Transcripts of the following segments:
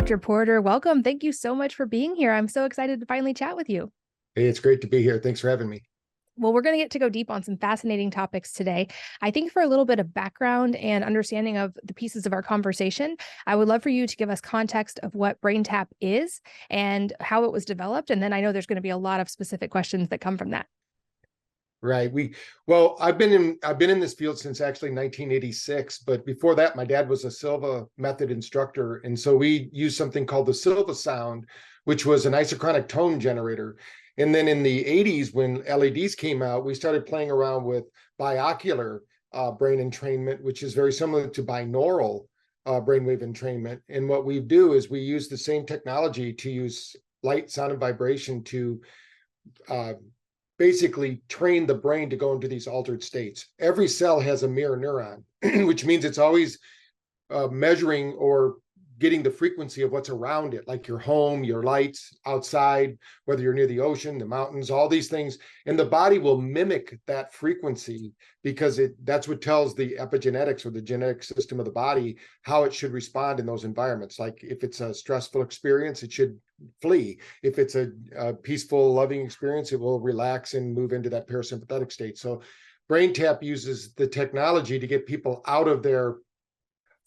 Dr. Porter, welcome. Thank you so much for being here. I'm so excited to finally chat with you. Hey, it's great to be here. Thanks for having me. Well, we're going to get to go deep on some fascinating topics today. I think for a little bit of background and understanding of the pieces of our conversation, I would love for you to give us context of what BrainTap is and how it was developed. And then I know there's going to be a lot of specific questions that come from that. Right. I've been in this field since actually 1986, but before that, my dad was a Silva Method instructor. And so we used something called the Silva sound, which was an isochronic tone generator. And then in the 80s, when LEDs came out, we started playing around with biocular brain entrainment, which is very similar to binaural brainwave entrainment. And what we do is we use the same technology to use light, sound, and vibration to uh, basically train the brain to go into these altered states. Every cell has a mirror neuron, which means it's always measuring or getting the frequency of what's around it, like your home, your lights outside, whether you're near the ocean, the mountains, all these things. And the body will mimic that frequency because that's what tells the epigenetics or the genetic system of the body how it should respond in those environments. Like if it's a stressful experience, it should flee. If it's a peaceful, loving experience, it will relax and move into that parasympathetic state. So BrainTap uses the technology to get people out of their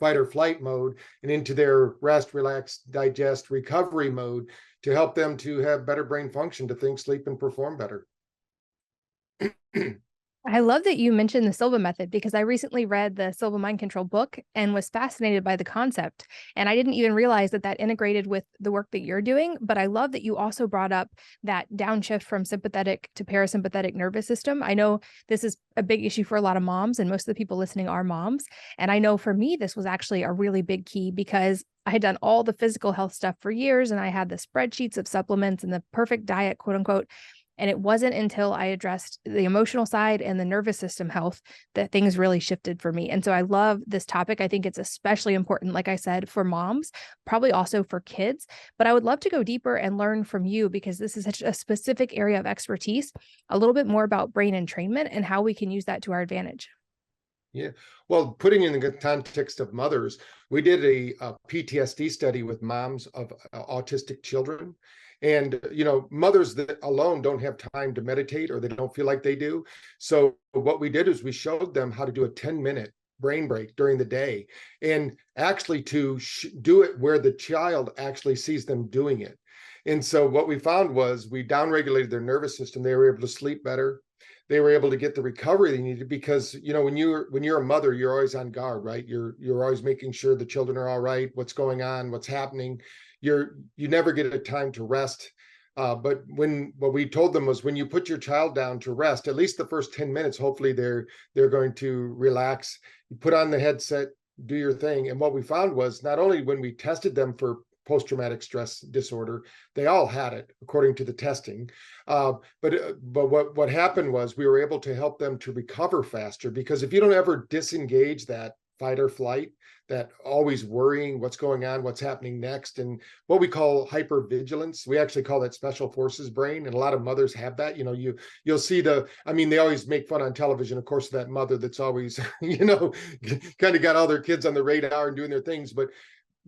fight or flight mode and into their rest, relax, digest, recovery mode to help them to have better brain function, to think, sleep, and perform better. I love that you mentioned the Silva method because I recently read the Silva Mind Control book and was fascinated by the concept. And I didn't even realize that that integrated with the work that you're doing. But I love that you also brought up that downshift from sympathetic to parasympathetic nervous system. I know this is a big issue for a lot of moms, and most of the people listening are moms. And I know for me, this was actually a really big key because I had done all the physical health stuff for years and I had the spreadsheets of supplements and the perfect diet, quote unquote. And it wasn't until I addressed the emotional side and the nervous system health that things really shifted for me. And so I love this topic. I think it's especially important, like I said, for moms, probably also for kids. But I would love to go deeper and learn from you because this is such a specific area of expertise, a little bit more about brain entrainment and how we can use that to our advantage. Yeah. Well, putting in the context of mothers, we did a PTSD study with moms of autistic children. And, mothers that alone don't have time to meditate or they don't feel like they do. So what we did is we showed them how to do a 10-minute brain break during the day and actually to do it where the child actually sees them doing it. And so what we found was we downregulated their nervous system. They were able to sleep better. They were able to get the recovery they needed because when you're a mother, you're always on guard, right? You're always making sure the children are all right, what's going on, what's happening. You never get a time to rest. But what we told them was when you put your child down to rest, at least the first 10 minutes, hopefully they're going to relax. You put on the headset, do your thing. And what we found was not only when we tested them for post-traumatic stress disorder, they all had it according to the testing. But what happened was we were able to help them to recover faster because if you don't ever disengage that fight or flight, that always worrying what's going on, what's happening next, and what we call hypervigilance. We actually call that special forces brain, and a lot of mothers have that. You'll see they always make fun on television, of course, of that mother that's always, kind of got all their kids on the radar and doing their things, but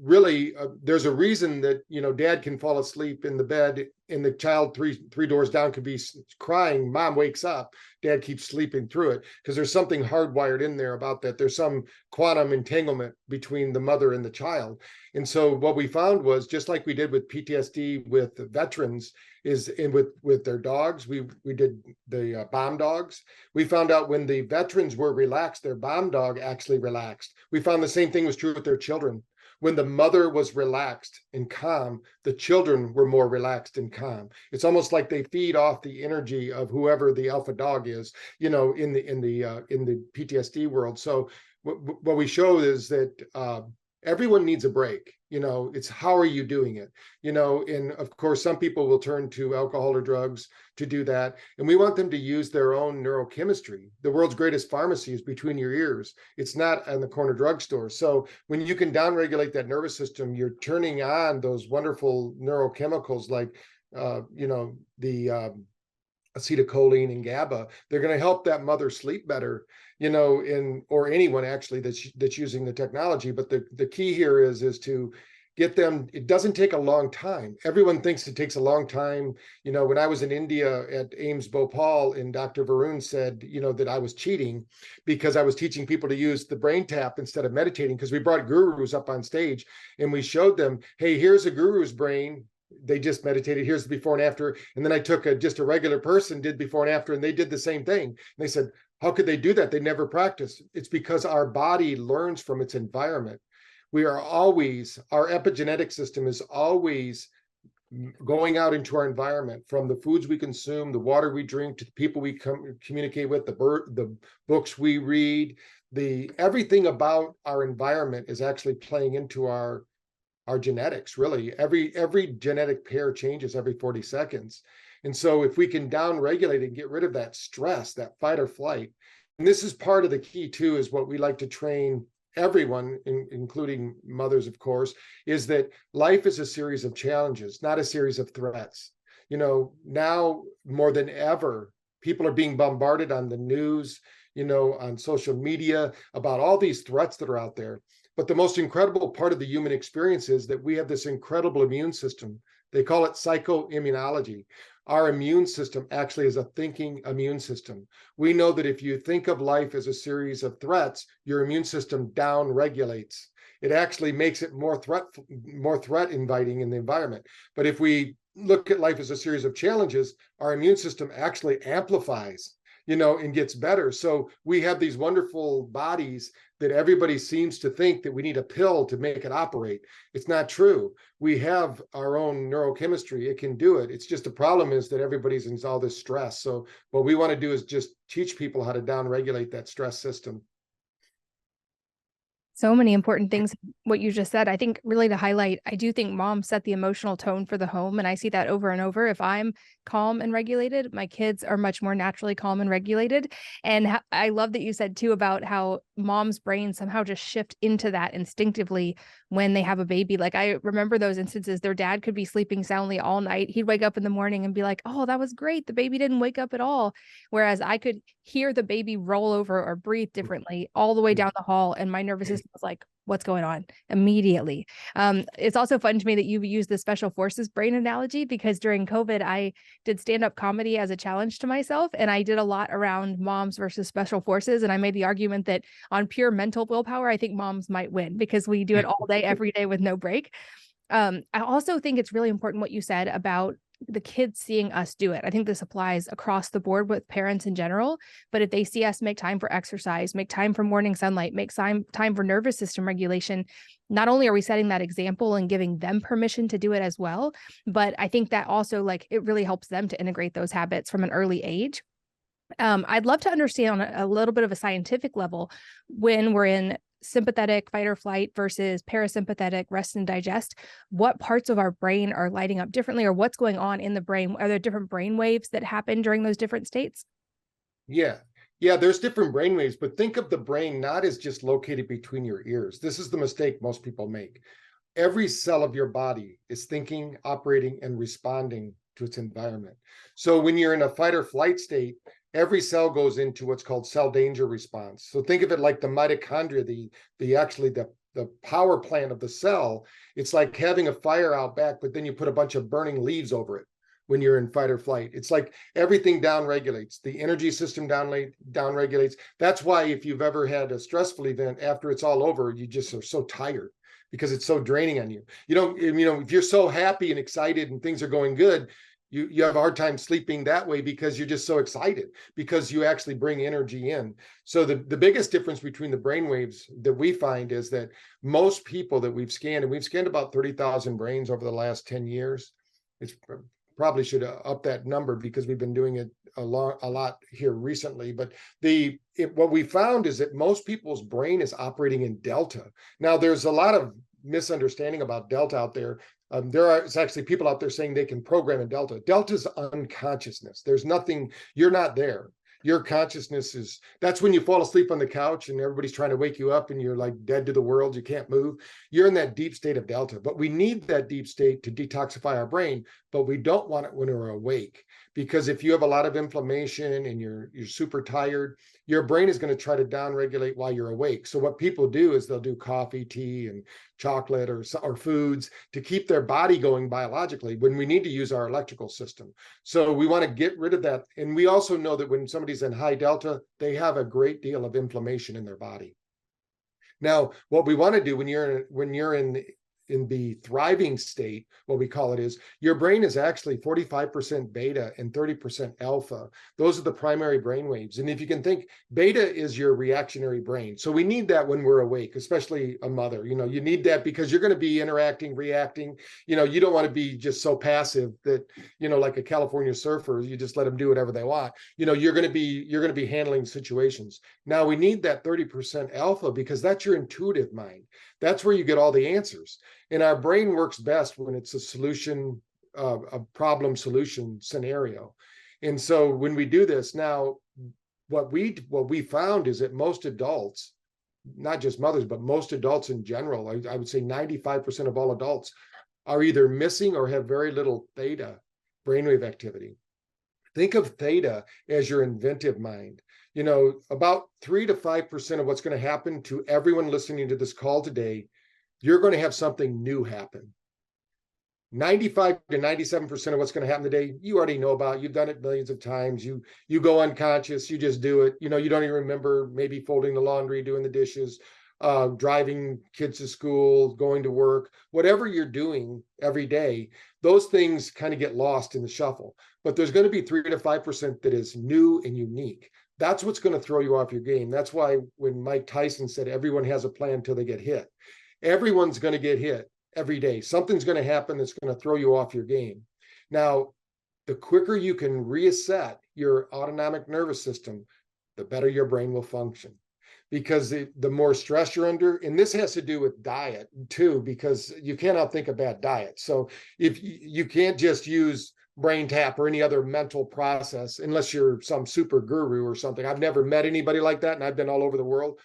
really there's a reason that dad can fall asleep in the bed and the child three doors down could be crying, mom wakes up, dad keeps sleeping through it because there's something hardwired in there about that. There's some quantum entanglement between the mother and the child. And so what we found was just like we did with PTSD with veterans is with their dogs, we did the bomb dogs. We found out when the veterans were relaxed, their bomb dog actually relaxed. We found the same thing was true with their children. When the mother was relaxed and calm, the children were more relaxed and calm. It's almost like they feed off the energy of whoever the alpha dog is, in the PTSD world. So what we show is that everyone needs a break. It's how are you doing it? And of course, some people will turn to alcohol or drugs to do that. And we want them to use their own neurochemistry. The world's greatest pharmacy is between your ears. It's not in the corner drugstore. So when you can downregulate that nervous system, you're turning on those wonderful neurochemicals like, the acetylcholine and GABA. They're going to help that mother sleep better, or anyone actually that's using the technology. But the key here is to get them. It doesn't take a long time. Everyone thinks it takes a long time. When I was in India at Ames Bhopal, and Dr. Varun said, that I was cheating because I was teaching people to use the BrainTap instead of meditating, because we brought gurus up on stage and we showed them, hey, here's a guru's brain. They just meditated. Here's the before and after. And then I took just a regular person, did before and after, and they did the same thing. And they said, how could they do that? They never practiced. It's because our body learns from its environment. Our epigenetic system is always going out into our environment, from the foods we consume, the water we drink, to the people we communicate with, the books we read, everything about our environment is actually playing into our genetics. Really, every genetic pair changes every 40 seconds. And so if we can down regulate and get rid of that stress, that fight or flight, and this is part of the key too, is what we like to train everyone, including mothers, of course, is that life is a series of challenges, not a series of threats. Now more than ever, people are being bombarded on the news, on social media, about all these threats that are out there. But the most incredible part of the human experience is that we have this incredible immune system. They call it psychoimmunology. Our immune system actually is a thinking immune system. We know that if you think of life as a series of threats, your immune system down regulates. It actually makes it more threat inviting in the environment. But if we look at life as a series of challenges, our immune system actually amplifies, and gets better. So we have these wonderful bodies that everybody seems to think that we need a pill to make it operate. It's not true. We have our own neurochemistry. It can do it. It's just the problem is that everybody's in all this stress. So what we want to do is just teach people how to downregulate that stress system. So many important things, what you just said. I think really to highlight, I do think moms set the emotional tone for the home. And I see that over and over. If I'm calm and regulated, my kids are much more naturally calm and regulated. And I love that you said too about how mom's brains somehow just shift into that instinctively when they have a baby. Like I remember those instances, their dad could be sleeping soundly all night. He'd wake up in the morning and be like, oh, that was great. The baby didn't wake up at all. Whereas I could hear the baby roll over or breathe differently all the way down the hall. And my nervous system was like, what's going on immediately. It's also fun to me that you've used the special forces brain analogy, because during COVID, I did stand-up comedy as a challenge to myself. And I did a lot around moms versus special forces. And I made the argument that on pure mental willpower, I think moms might win because we do it all day, every day with no break. I also think it's really important what you said about the kids seeing us do it. I think this applies across the board with parents in general, but if they see us make time for exercise, make time for morning sunlight, make time for nervous system regulation, not only are we setting that example and giving them permission to do it as well, but I think that also it really helps them to integrate those habits from an early age. I'd love to understand on a little bit of a scientific level, when we're in sympathetic fight or flight versus parasympathetic rest and digest, what parts of our brain are lighting up differently, or what's going on in the brain? Are there different brain waves that happen during those different states? Yeah, there's different brain waves, but think of the brain not as just located between your ears. This is the mistake most people make. Every cell of your body is thinking, operating, and responding to its environment. So when you're in a fight or flight state, every cell goes into what's called cell danger response. So think of it like the mitochondria, the power plant of the cell. It's like having a fire out back, but then you put a bunch of burning leaves over it when you're in fight or flight. It's like everything down regulates. The energy system down regulates. That's why if you've ever had a stressful event, after it's all over, you just are so tired because it's so draining on you. If you're so happy and excited and things are going good, you have a hard time sleeping that way because you're just so excited, because you actually bring energy in. So the biggest difference between the brain waves that we find is that most people that we've scanned, and we've scanned about 30,000 brains over the last 10 years. It's probably should up that number because we've been doing it a lot here recently. But what we found is that most people's brain is operating in delta. Now, there's a lot of misunderstanding about delta out there. It's actually people out there saying they can program in delta. Delta is unconsciousness. There's nothing, you're not there. Your consciousness that's when you fall asleep on the couch and everybody's trying to wake you up and you're like dead to the world. You can't move. You're in that deep state of delta, but we need that deep state to detoxify our brain, but we don't want it when we're awake, because if you have a lot of inflammation and you're super tired, your brain is going to try to downregulate while you're awake. So what people do is they'll do coffee, tea, and chocolate or foods to keep their body going biologically when we need to use our electrical system. So we want to get rid of that. And we also know that when somebody's in high delta, they have a great deal of inflammation in their body. Now, what we want to do when you're in the thriving state, what we call it is, your brain is actually 45% beta and 30% alpha. Those are the primary brain waves. And if you can think, beta is your reactionary brain. So we need that when we're awake, especially a mother. You know, you need that because you're going to be interacting, reacting. You know, you don't want to be just so passive that, you know, like a California surfer, you just let them do whatever they want. You know, you're going to be handling situations. Now we need that 30% alpha because that's your intuitive mind. That's where you get all the answers. And our brain works best when it's a problem solution scenario. And so when we do this now, what we found is that most adults, not just mothers, but most adults in general, I would say 95% of all adults are either missing or have very little theta brainwave activity. Think of theta as your inventive mind. You know, about 3 to 5% of what's going to happen to everyone listening to this call today, you're going to have something new happen. 95 to 97% of what's going to happen today, you already know about. You've done it millions of times. You go unconscious. You just do it. You know, you don't even remember maybe folding the laundry, doing the dishes, driving kids to school, going to work, whatever you're doing every day. Those things kind of get lost in the shuffle. But there's going to be 3 to 5% that is new and unique. That's what's going to throw you off your game. That's why when Mike Tyson said everyone has a plan until they get hit, everyone's going to get hit every day. Something's going to happen that's going to throw you off your game. Now, the quicker you can reset your autonomic nervous system, the better your brain will function. Because the more stress you're under, and this has to do with diet too, because you cannot think of bad diet. So if you can't just use BrainTap or any other mental process, unless you're some super guru or something. I've never met anybody like that, and I've been all over the world.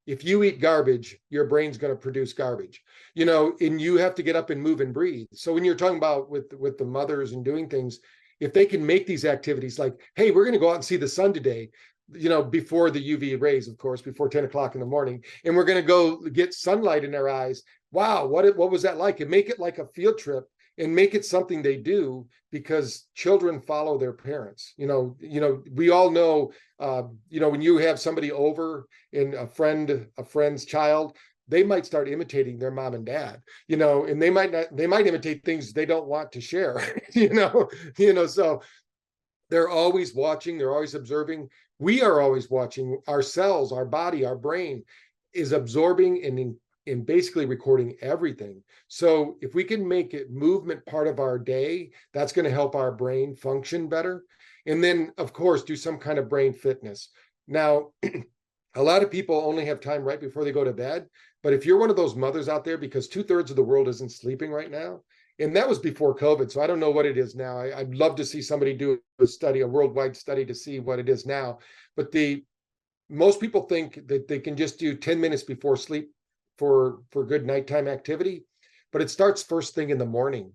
If you eat garbage, your brain's going to produce garbage, you know, and you have to get up and move and breathe. So when you're talking about with the mothers and doing things, if they can make these activities like, hey, we're going to go out and see the sun today, you know, before the UV rays, of course, before 10 o'clock in the morning, and we're going to go get sunlight in their eyes. Wow, what was that like? And make it like a field trip and make it something they do, because children follow their parents. You know, we all know, you know, when you have somebody over and a friend's child, they might start imitating their mom and dad, you know, and they might imitate things they don't want to share, you know, so they're always watching, they're always observing. We are always watching. Our cells, our body, our brain is absorbing and basically recording everything. So if we can make it movement part of our day, that's going to help our brain function better. And then, of course, do some kind of brain fitness. Now, a lot of people only have time right before they go to bed. But if you're one of those mothers out there, because 2/3 of the world isn't sleeping right now, and that was before COVID, so I don't know what it is now. I'd love to see somebody do a study, a worldwide study, to see what it is now. But most people think that they can just do 10 minutes before sleep for good nighttime activity, but it starts first thing in the morning.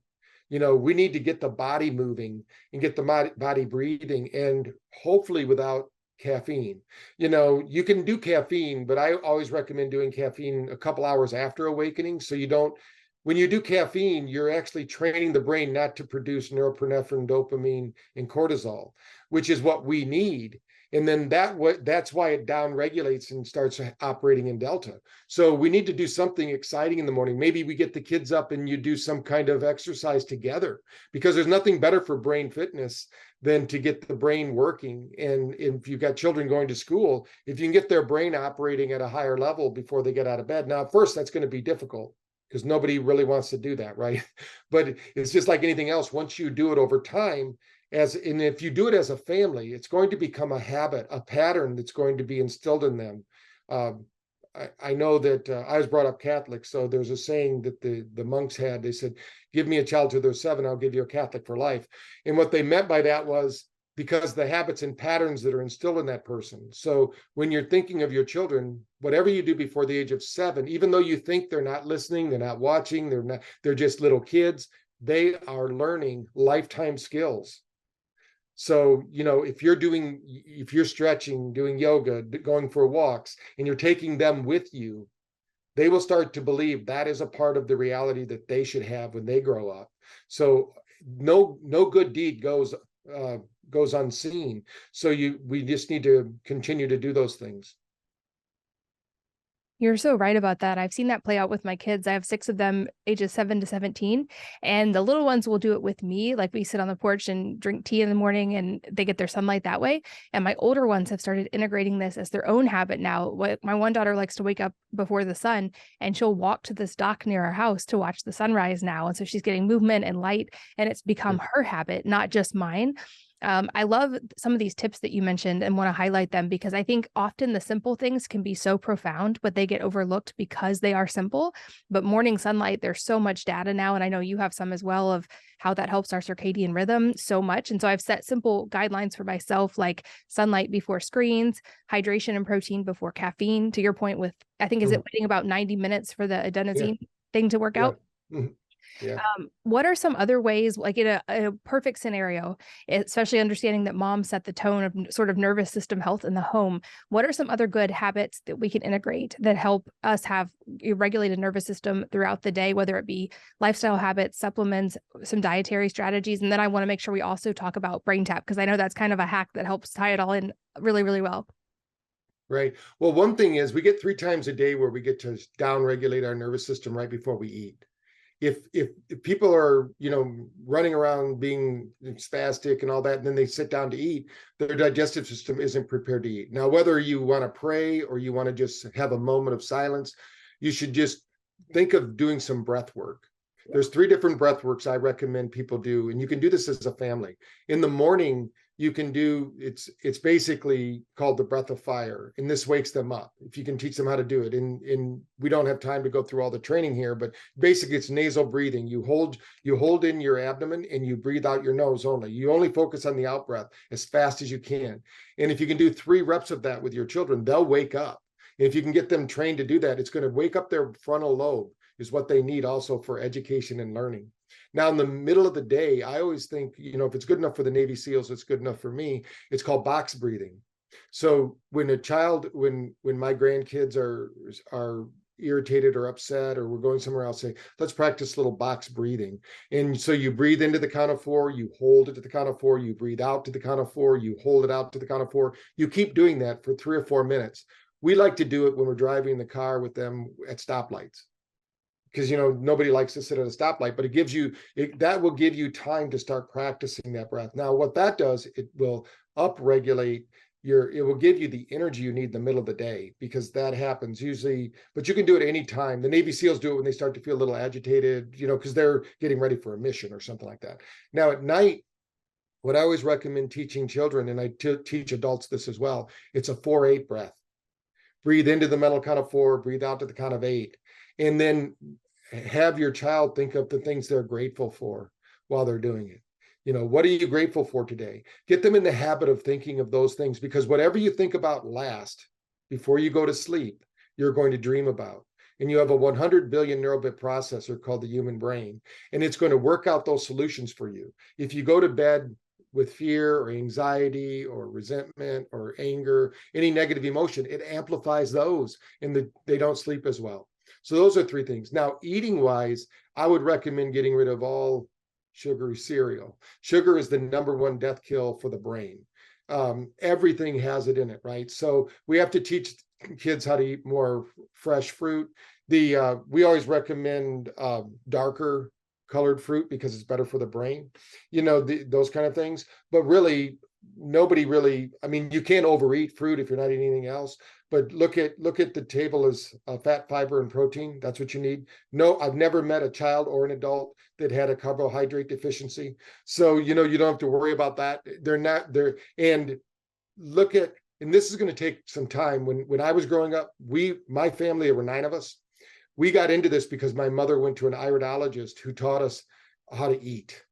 You know, we need to get the body moving and get the body breathing, and hopefully without caffeine. You know, you can do caffeine, but I always recommend doing caffeine a couple hours after awakening. So you don't, when you do caffeine, you're actually training the brain not to produce norepinephrine, dopamine, and cortisol, which is what we need. And then that's why it downregulates and starts operating in delta. So we need to do something exciting in the morning. Maybe we get the kids up and you do some kind of exercise together, because there's nothing better for brain fitness than to get the brain working. And if you've got children going to school, if you can get their brain operating at a higher level before they get out of bed. Now, at first, that's going to be difficult, because nobody really wants to do that, right? But it's just like anything else. Once you do it over time, and if you do it as a family, it's going to become a habit, a pattern that's going to be instilled in them. I know that I was brought up Catholic, so there's a saying that the monks had. They said, "Give me a child till they're 7, I'll give you a Catholic for life." And what they meant by that was because the habits and patterns that are instilled in that person. So when you're thinking of your children, whatever you do before the age of 7, even though you think they're not listening, they're not watching, they're just little kids, they are learning lifetime skills. So, if you're stretching, doing yoga, going for walks, and you're taking them with you, they will start to believe that is a part of the reality that they should have when they grow up. So no good deed goes unseen. So we just need to continue to do those things. You're so right about that. I've seen that play out with my kids. I have 6 of them, ages 7 to 17, and the little ones will do it with me. Like, we sit on the porch and drink tea in the morning, and they get their sunlight that way. And my older ones have started integrating this as their own habit now. My one daughter likes to wake up before the sun, and she'll walk to this dock near our house to watch the sunrise now. And so she's getting movement and light, and it's become her habit, not just mine. I love some of these tips that you mentioned and want to highlight them, because I think often the simple things can be so profound, but they get overlooked because they are simple. But morning sunlight, there's so much data now, and I know you have some as well, of how that helps our circadian rhythm so much. And so I've set simple guidelines for myself, like sunlight before screens, hydration and protein before caffeine. To your point with, I think, is it waiting about 90 minutes for the adenosine thing to work out? Yeah. What are some other ways, like in a perfect scenario, especially understanding that moms set the tone of sort of nervous system health in the home? What are some other good habits that we can integrate that help us have a regulated nervous system throughout the day, whether it be lifestyle habits, supplements, some dietary strategies? And then I want to make sure we also talk about BrainTap, because I know that's kind of a hack that helps tie it all in really, really well. Right. Well, one thing is we get 3 times a day where we get to down-regulate our nervous system right before we eat. If people are, running around being spastic and all that, and then they sit down to eat, their digestive system isn't prepared to eat. Now, whether you want to pray or you want to just have a moment of silence, you should just think of doing some breath work. There's 3 different breath works I recommend people do, and you can do this as a family. In the morning, you can do, it's basically called the breath of fire, and this wakes them up if you can teach them how to do it. And we don't have time to go through all the training here, but basically it's nasal breathing. You hold in your abdomen and you breathe out your nose only. You only focus on the out breath as fast as you can. And if you can do 3 reps of that with your children, they'll wake up. And if you can get them trained to do that, it's going to wake up their frontal lobe, is what they need also for education and learning. Now, in the middle of the day, I always think, if it's good enough for the Navy SEALs, it's good enough for me. It's called box breathing. So when my grandkids are irritated or upset, or we're going somewhere else, say, let's practice a little box breathing. And so you breathe into the count of 4, you hold it to the count of 4, you breathe out to the count of 4, you hold it out to the count of 4. You keep doing that for 3 or 4 minutes. We like to do it when we're driving the car with them at stoplights, because nobody likes to sit at a stoplight, but that will give you time to start practicing that breath. Now, what that does, it will upregulate it will give you the energy you need in the middle of the day, because that happens usually, but you can do it any time. The Navy SEALs do it when they start to feel a little agitated, because they're getting ready for a mission or something like that. Now, at night, what I always recommend teaching children, and I teach adults this as well, it's a 4-8 breath. Breathe into the mental count of 4, breathe out to the count of 8. And then have your child think of the things they're grateful for while they're doing it. What are you grateful for today? Get them in the habit of thinking of those things, because whatever you think about last before you go to sleep, you're going to dream about. And you have a 100 billion neural bit processor called the human brain, and it's going to work out those solutions for you. If you go to bed with fear or anxiety or resentment or anger, any negative emotion, it amplifies those, and they don't sleep as well. So those are 3 things. Now, eating wise, I would recommend getting rid of all sugary cereal. Sugar is the #1 death kill for the brain. Everything has it in it, right? So we have to teach kids how to eat more fresh fruit. We always recommend darker colored fruit because it's better for the brain, those kind of things. But really, you can't overeat fruit if you're not eating anything else. But look at the table as fat, fiber, and protein. That's what you need. No, I've never met a child or an adult that had a carbohydrate deficiency. So, you don't have to worry about that. And this is going to take some time. When I was growing up, my family, there were 9 of us. We got into this because my mother went to an iridologist who taught us how to eat.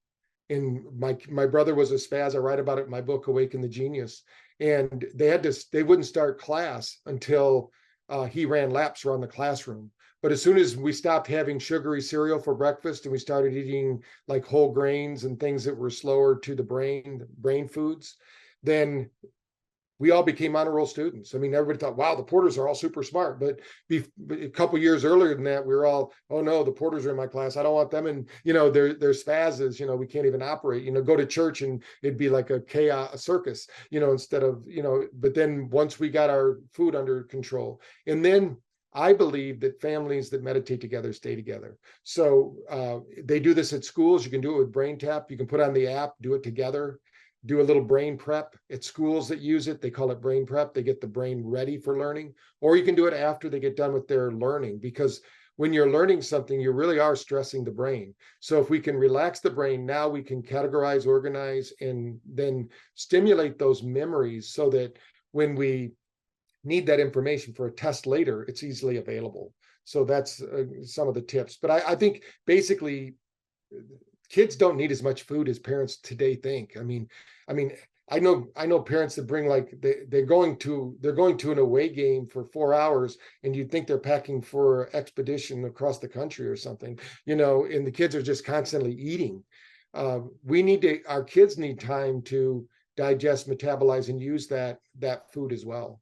And my brother was a spaz. I write about it in my book, Awaken the Genius. And they wouldn't start class until he ran laps around the classroom. But as soon as we stopped having sugary cereal for breakfast and we started eating like whole grains and things that were slower to the brain foods, then we all became honor roll students. I mean, everybody thought, wow, the Porters are all super smart. But a couple years earlier than that, we were all, oh no, the Porters are in my class. I don't want them. And, they're spazzes, we can't even operate, go to church and it'd be like a chaos, a circus, instead of, but then once we got our food under control, and then I believe that families that meditate together stay together. So they do this at schools. You can do it with BrainTap. You can put on the app, do it together. Do a little brain prep at schools that use it. They call it brain prep. They get the brain ready for learning, or you can do it after they get done with their learning, because when you're learning something, you really are stressing the brain. So if we can relax the brain, now we can categorize, organize, and then stimulate those memories so that when we need that information for a test later, it's easily available. So that's some of the tips. But I think basically kids don't need as much food as parents today think. I mean, I know parents that bring like they're going to an away game for 4 hours, and you'd think they're packing for expedition across the country or something, and the kids are just constantly eating. Our kids need time to digest, metabolize, and use that food as well.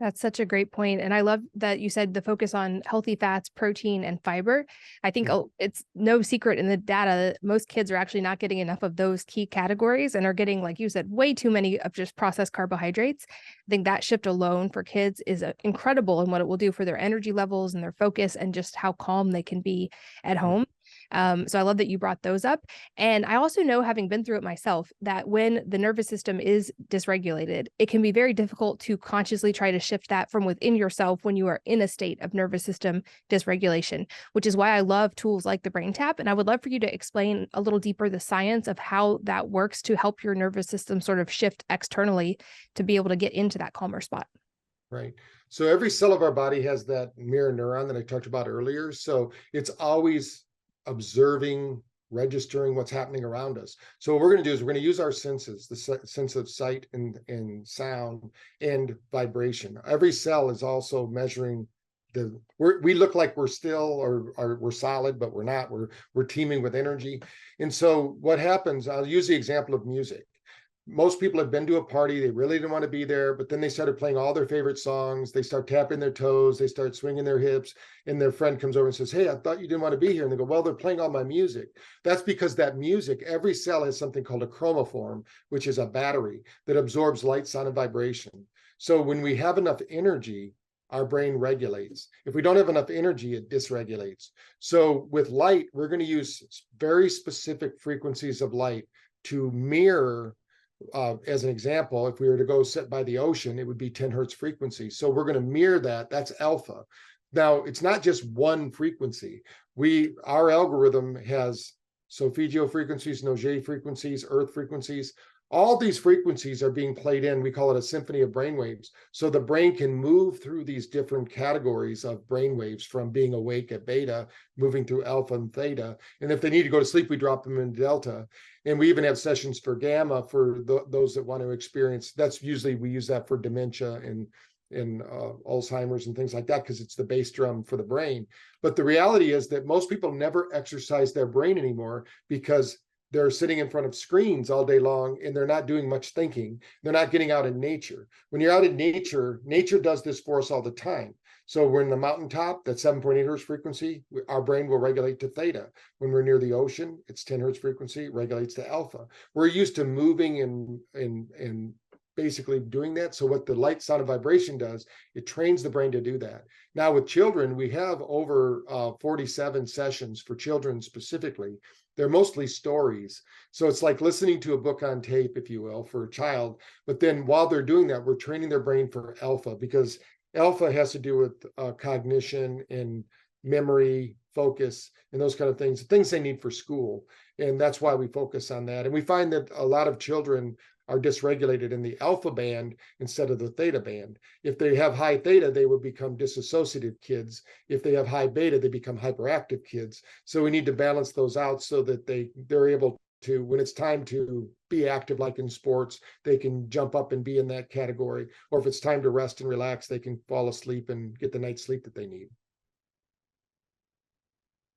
That's such a great point. And I love that you said the focus on healthy fats, protein, and fiber. I think it's no secret in the data that most kids are actually not getting enough of those key categories and are getting, like you said, way too many of just processed carbohydrates. I think that shift alone for kids is incredible in what it will do for their energy levels and their focus and just how calm they can be at home. So I love that you brought those up. And I also know, having been through it myself, that when the nervous system is dysregulated, it can be very difficult to consciously try to shift that from within yourself when you are in a state of nervous system dysregulation, which is why I love tools like the BrainTap. And I would love for you to explain a little deeper the science of how that works to help your nervous system sort of shift externally to be able to get into that calmer spot. Right. So every cell of our body has that mirror neuron that I talked about earlier. So it's always observing, registering what's happening around us. So what we're going to do is we're going to use our senses, the sense of sight and sound and vibration. Every cell is also measuring we look like we're still or we're solid, but we're not. We're teeming with energy. And so what happens, I'll use the example of music. Most people have been to a party, they really didn't want to be there, but then they started playing all their favorite songs. They start tapping their toes, they start swinging their hips, and their friend comes over and says, hey, I thought you didn't want to be here. And they go, well, they're playing all my music. That's because that music, every cell has something called a chromophore, which is a battery that absorbs light, sound, and vibration. So when we have enough energy, our brain regulates. If we don't have enough energy, it dysregulates. So with light, we're going to use very specific frequencies of light to mirror. As an example, if we were to go sit by the ocean, it would be 10 hertz frequency. So we're going to mirror that. That's alpha. Now, it's not just one frequency. Our algorithm has solfeggio frequencies, Noget frequencies, earth frequencies. All these frequencies are being played in. We call it a symphony of brainwaves. So the brain can move through these different categories of brainwaves, from being awake at beta, moving through alpha and theta. And if they need to go to sleep, we drop them in delta. And we even have sessions for gamma for those that want to experience. That's usually, we use that for dementia and Alzheimer's and things like that, because it's the bass drum for the brain. But the reality is that most people never exercise their brain anymore because they're sitting in front of screens all day long and they're not doing much thinking. They're not getting out in nature. When you're out in nature, nature does this for us all the time. So we're in the mountaintop, that's 7.8 hertz frequency, our brain will regulate to theta. When we're near the ocean, it's 10 hertz frequency, regulates to alpha. We're used to moving and basically doing that. So what the light, sound, and vibration does, it trains the brain to do that. Now with children, we have over 47 sessions for children specifically. They're mostly stories. So it's like listening to a book on tape, if you will, for a child. But then while they're doing that, we're training their brain for alpha, because alpha has to do with cognition and memory, focus, and those kind of things they need for school. And that's why we focus on that. And we find that a lot of children are dysregulated in the alpha band instead of the theta band. If they have high theta, they will become disassociative kids. If they have high beta, they become hyperactive kids. So we need to balance those out so that they're able to, when it's time to be active, like in sports, they can jump up and be in that category. Or if it's time to rest and relax, they can fall asleep and get the night's sleep that they need.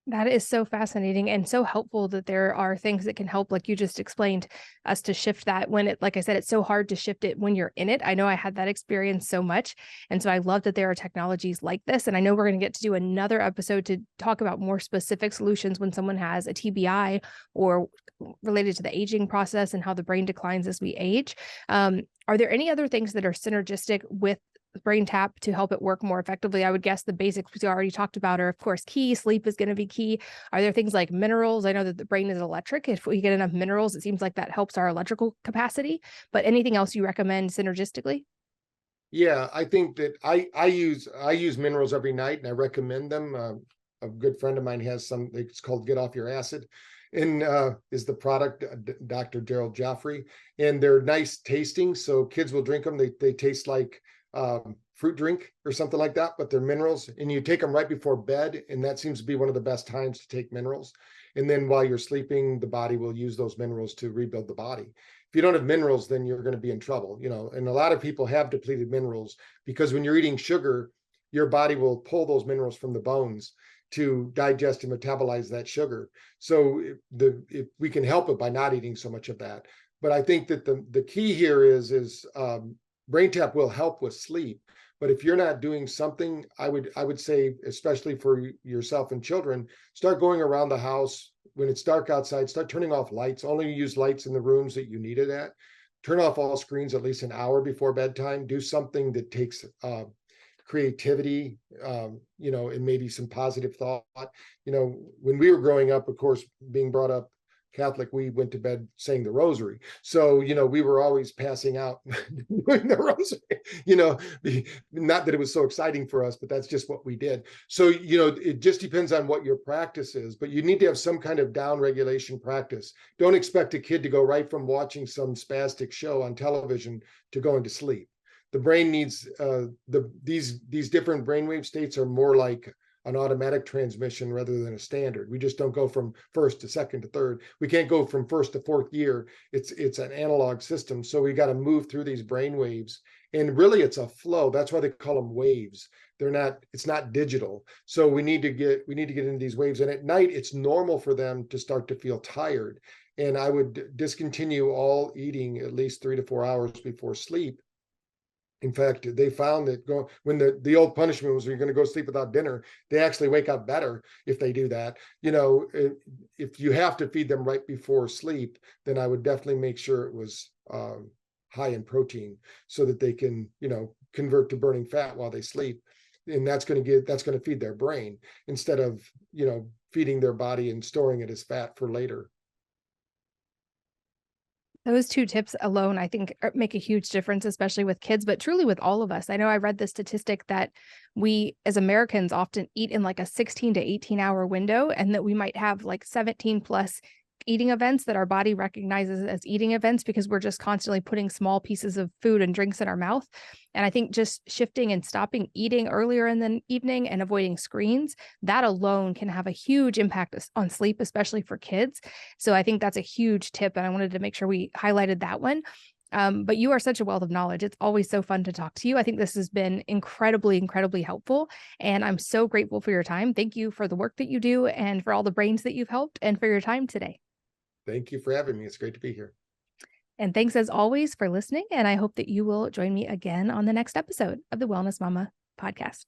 That is so fascinating and so helpful that there are things that can help, like you just explained, us to shift that when it, like I said, it's so hard to shift it when you're in it. I know I had that experience so much. And so I love that there are technologies like this. And I know we're going to get to do another episode to talk about more specific solutions when someone has a TBI or related to the aging process and how the brain declines as we age. Are there any other things that are synergistic with BrainTap to help it work more effectively? I would guess the basics we already talked about are, of course, key. Sleep is going to be key. Are there things like minerals? I know that the brain is electric. If we get enough minerals, it seems like that helps our electrical capacity. But anything else you recommend synergistically? Yeah, I think that I use minerals every night, and I recommend them. A good friend of mine has some. It's called Get Off Your Acid, and is the product, Dr. Gerald Joffrey, and they're nice tasting, so kids will drink them. They taste like fruit drink or something like that, but they're minerals, and you take them right before bed, and that seems to be one of the best times to take minerals. And then while you're sleeping, the body will use those minerals to rebuild the body. If you don't have minerals, then you're going to be in trouble, and a lot of people have depleted minerals because when you're eating sugar, your body will pull those minerals from the bones to digest and metabolize that sugar. So if we can help it by not eating so much of that. But I think that the key here is BrainTap will help with sleep, but if you're not doing something, I would say, especially for yourself and children, start going around the house when it's dark outside. Start turning off lights. Only use lights in the rooms that you need it at. Turn off all screens at least an hour before bedtime. Do something that takes creativity, and maybe some positive thought. When we were growing up, of course, being brought up Catholic, we went to bed saying the rosary. So, we were always passing out doing the rosary, not that it was so exciting for us, but that's just what we did. So, it just depends on what your practice is, but you need to have some kind of down regulation practice. Don't expect a kid to go right from watching some spastic show on television to going to sleep. The brain needs these different brainwave states are more like an automatic transmission rather than a standard. We just don't go from first to second to third. We can't go from first to fourth gear. It's an analog system. So we got to move through these brain waves. And really it's a flow. That's why they call them waves. It's not digital. So we need to get into these waves. And at night, it's normal for them to start to feel tired. And I would discontinue all eating at least 3 to 4 hours before sleep. In fact, they found that when the old punishment was you're going to go sleep without dinner, they actually wake up better if they do that. If you have to feed them right before sleep, then I would definitely make sure it was high in protein so that they can, convert to burning fat while they sleep. And that's going to feed their brain instead of, feeding their body and storing it as fat for later. Those two tips alone, I think, make a huge difference, especially with kids, but truly with all of us. I know I read the statistic that we as Americans often eat in like a 16 to 18-hour window, and that we might have like 17 plus eating events that our body recognizes as eating events because we're just constantly putting small pieces of food and drinks in our mouth. And I think just shifting and stopping eating earlier in the evening and avoiding screens, that alone can have a huge impact on sleep, especially for kids. So I think that's a huge tip. And I wanted to make sure we highlighted that one. But you are such a wealth of knowledge. It's always so fun to talk to you. I think this has been incredibly, incredibly helpful. And I'm so grateful for your time. Thank you for the work that you do and for all the brains that you've helped and for your time today. Thank you for having me. It's great to be here. And thanks as always for listening. And I hope that you will join me again on the next episode of the Wellness Mama podcast.